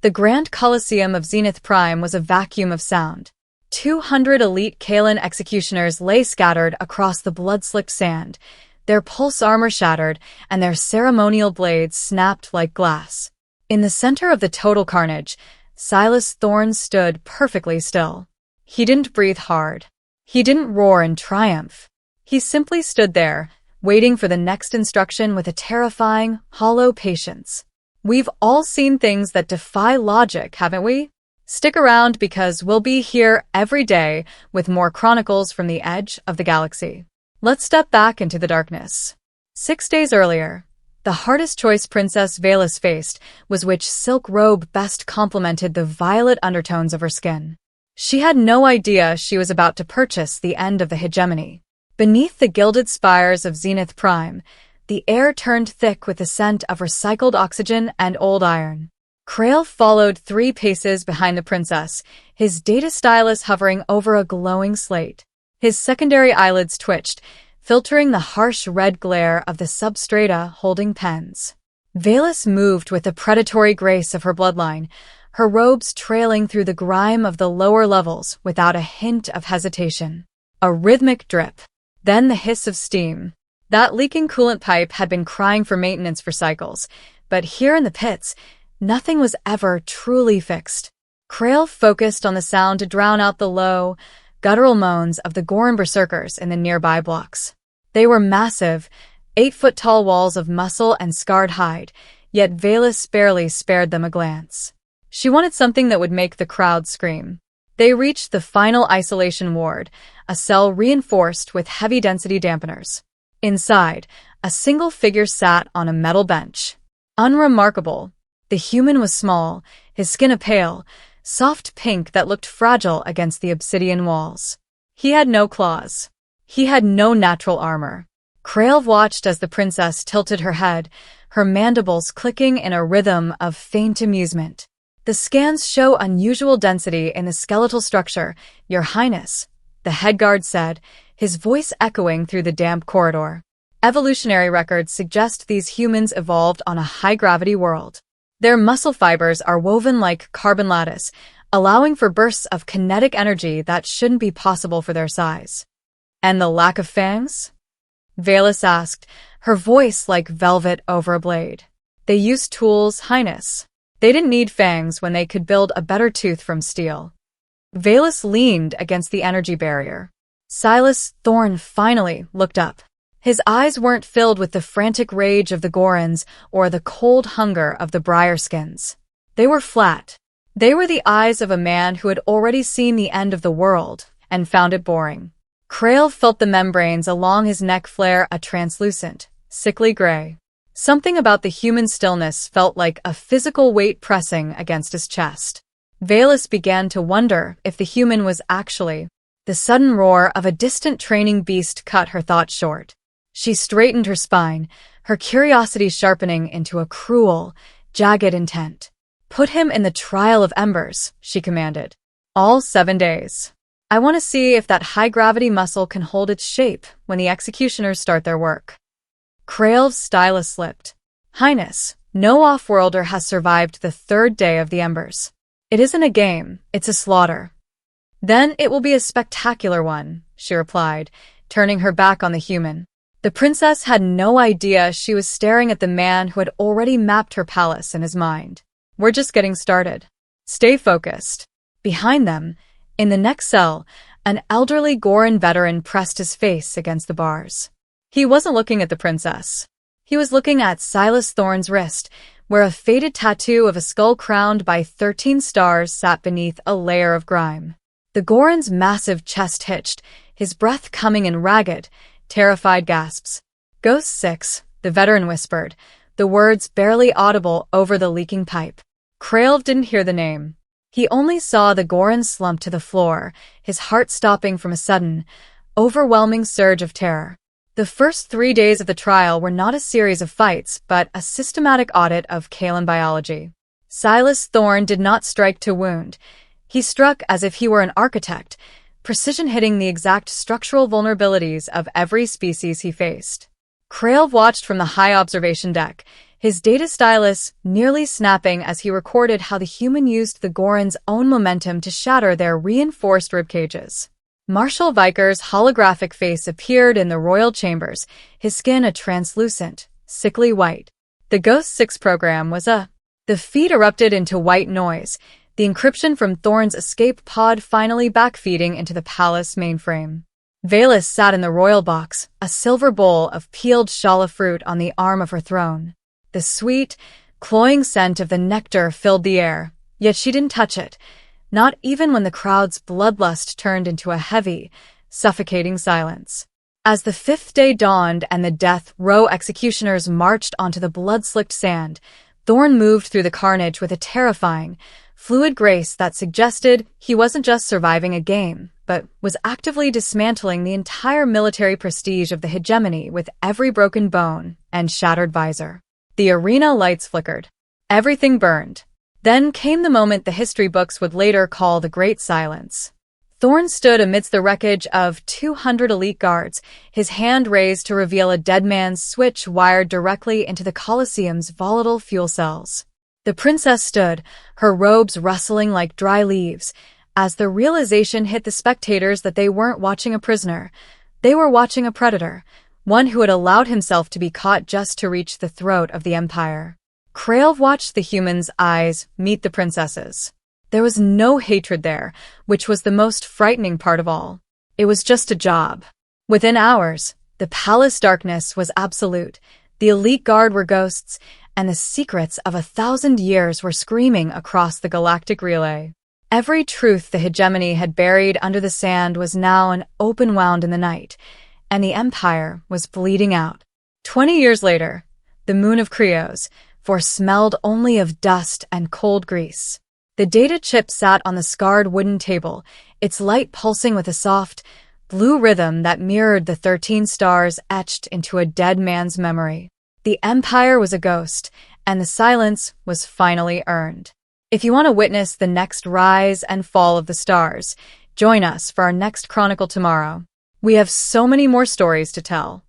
The grand coliseum of Zenith Prime was a vacuum of sound. 200 elite Kalan executioners lay scattered across the blood-slicked sand, their pulse armor shattered and their ceremonial blades snapped like glass. In the center of the total carnage, Silas Thorne stood perfectly still. He didn't breathe hard. He didn't roar in triumph. He simply stood there, waiting for the next instruction with a terrifying, hollow patience. We've all seen things that defy logic, haven't we? Stick around because we'll be here every day with more chronicles from the edge of the galaxy. Let's step back into the darkness. 6 days earlier, the hardest choice Princess Veilis faced was which silk robe best complemented the violet undertones of her skin. She had no idea she was about to purchase the end of the hegemony. Beneath the gilded spires of Zenith Prime, the air turned thick with the scent of recycled oxygen and old iron. Krail followed 3 paces behind the princess, his data stylus hovering over a glowing slate. His secondary eyelids twitched, filtering the harsh red glare of the substrata holding pens. Veilis moved with the predatory grace of her bloodline, her robes trailing through the grime of the lower levels without a hint of hesitation. A rhythmic drip, then the hiss of steam. That leaking coolant pipe had been crying for maintenance for cycles, but here in the pits, nothing was ever truly fixed. Krail focused on the sound to drown out the low, guttural moans of the Goran berserkers in the nearby blocks. They were massive, 8-foot-tall walls of muscle and scarred hide, yet Veilis barely spared them a glance. She wanted something that would make the crowd scream. They reached the final isolation ward, a cell reinforced with heavy-density dampeners. Inside, a single figure sat on a metal bench. Unremarkable. The human was small, his skin a pale, soft pink that looked fragile against the obsidian walls. He had no claws. He had no natural armor. Krail watched as the princess tilted her head, her mandibles clicking in a rhythm of faint amusement. The scans show unusual density in the skeletal structure, Your Highness, the headguard said, his voice echoing through the damp corridor. Evolutionary records suggest these humans evolved on a high-gravity world. Their muscle fibers are woven like carbon lattice, allowing for bursts of kinetic energy that shouldn't be possible for their size. And the lack of fangs? Veilis asked, her voice like velvet over a blade. They used tools, Highness. They didn't need fangs when they could build a better tooth from steel. Veilis leaned against the energy barrier. Silas Thorne finally looked up. His eyes weren't filled with the frantic rage of the Gorans or the cold hunger of the Briarskins. They were flat. They were the eyes of a man who had already seen the end of the world and found it boring. Krail felt the membranes along his neck flare a translucent, sickly gray. Something about the human stillness felt like a physical weight pressing against his chest. Veilis began to wonder if the human was actually. The sudden roar of a distant training beast cut her thoughts short. She straightened her spine, her curiosity sharpening into a cruel, jagged intent. Put him in the trial of embers, she commanded. All 7 days. I want to see if that high-gravity muscle can hold its shape when the executioners start their work. Krail's stylus slipped. Highness, no off-worlder has survived the 3rd day of the embers. It isn't a game, it's a slaughter. Then it will be a spectacular one, she replied, turning her back on the human. The princess had no idea she was staring at the man who had already mapped her palace in his mind. We're just getting started. Stay focused. Behind them, in the next cell, an elderly Goran veteran pressed his face against the bars. He wasn't looking at the princess. He was looking at Silas Thorne's wrist, where a faded tattoo of a skull crowned by 13 stars sat beneath a layer of grime. The Goran's massive chest hitched, his breath coming in ragged, terrified gasps. Ghost 6, the veteran whispered, the words barely audible over the leaking pipe. Krail didn't hear the name. He only saw the Goran slump to the floor, his heart stopping from a sudden, overwhelming surge of terror. The first 3 days of the trial were not a series of fights, but a systematic audit of Kalan biology. Silas Thorne did not strike to wound. He struck as if he were an architect, precision hitting the exact structural vulnerabilities of every species he faced. Krail watched from the high observation deck, his data stylus nearly snapping as he recorded how the human used the Goran's own momentum to shatter their reinforced ribcages. Marshal Viker's holographic face appeared in the royal chambers, his skin a translucent, sickly white. The Ghost 6 program was The feed erupted into white noise, the encryption from Thorn's escape pod finally backfeeding into the palace mainframe. Veilis sat in the royal box, a silver bowl of peeled shala fruit on the arm of her throne. The sweet, cloying scent of the nectar filled the air, yet she didn't touch it, not even when the crowd's bloodlust turned into a heavy, suffocating silence. As the fifth day dawned and the death row executioners marched onto the blood-slicked sand, Thorn moved through the carnage with a terrifying, fluid grace that suggested he wasn't just surviving a game, but was actively dismantling the entire military prestige of the hegemony with every broken bone and shattered visor. The arena lights flickered. Everything burned. Then came the moment the history books would later call the Great Silence. Thorn stood amidst the wreckage of 200 elite guards, his hand raised to reveal a dead man's switch wired directly into the Coliseum's volatile fuel cells. The princess stood, her robes rustling like dry leaves, as the realization hit the spectators that they weren't watching a prisoner. They were watching a predator, one who had allowed himself to be caught just to reach the throat of the Empire. Krail watched the humans' eyes meet the princess's. There was no hatred there, which was the most frightening part of all. It was just a job. Within hours, the palace darkness was absolute. The elite guard were ghosts, and the secrets of 1,000 years were screaming across the galactic relay. Every truth the hegemony had buried under the sand was now an open wound in the night, and the Empire was bleeding out. 20 years later, the moon of Krios, for smelled only of dust and cold grease. The data chip sat on the scarred wooden table, its light pulsing with a soft, blue rhythm that mirrored the 13 stars etched into a dead man's memory. The Empire was a ghost, and the silence was finally earned. If you want to witness the next rise and fall of the stars, join us for our next Chronicle tomorrow. We have so many more stories to tell.